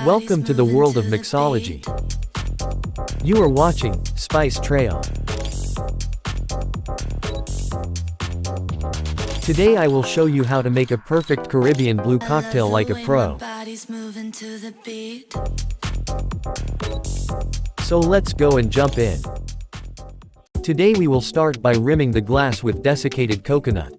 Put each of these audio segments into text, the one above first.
Welcome to the world of mixology. You are watching Spice Trail. Today I will show you how to make a perfect Caribbean blue cocktail like a pro. So let's go and jump in. Today we will start by rimming the glass with desiccated coconut.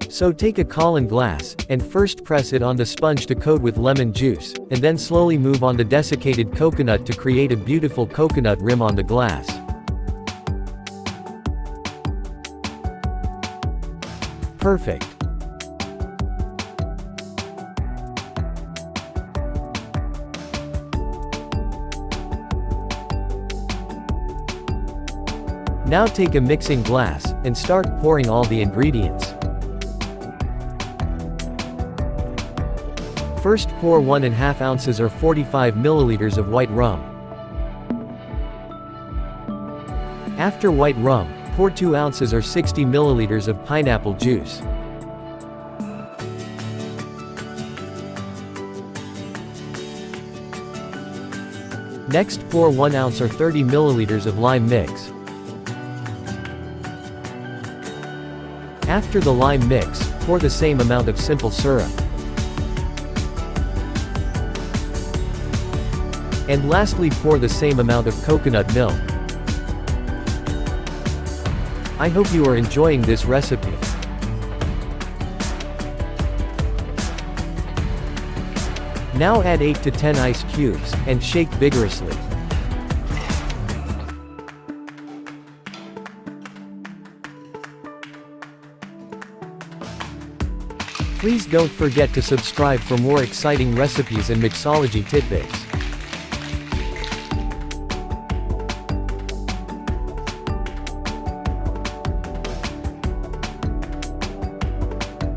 So take a colander glass, and first press it on the sponge to coat with lemon juice, and then slowly move on the desiccated coconut to create a beautiful coconut rim on the glass. Perfect. Now take a mixing glass, and start pouring all the ingredients. First pour 1.5 ounces or 45 milliliters of white rum. After white rum, pour 2 ounces or 60 milliliters of pineapple juice. Next pour 1 ounce or 30 milliliters of lime mix. After the lime mix, pour the same amount of simple syrup. And lastly pour the same amount of coconut milk. I hope you are enjoying this recipe. Now add 8 to 10 ice cubes, and shake vigorously. Please don't forget to subscribe for more exciting recipes and mixology tidbits.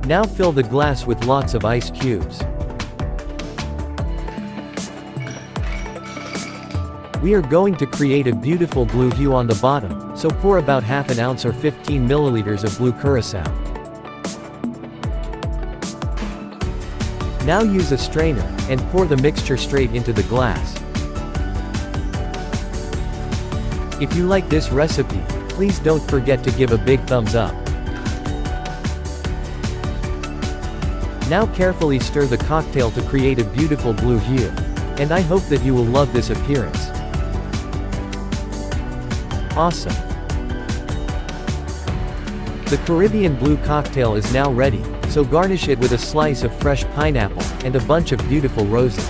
Now fill the glass with lots of ice cubes. We are going to create a beautiful blue hue on the bottom, so pour about half an ounce or 15 milliliters of blue curacao. Now use a strainer, and pour the mixture straight into the glass. If you like this recipe, please don't forget to give a big thumbs up. Now carefully stir the cocktail to create a beautiful blue hue. And I hope that you will love this appearance. Awesome! The Caribbean blue cocktail is now ready, so garnish it with a slice of fresh pineapple, and a bunch of beautiful roses.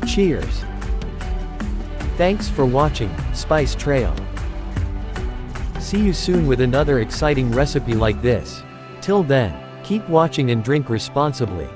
Cheers! Thanks for watching Spice Trail. See you soon with another exciting recipe like this. Till then, keep watching and drink responsibly.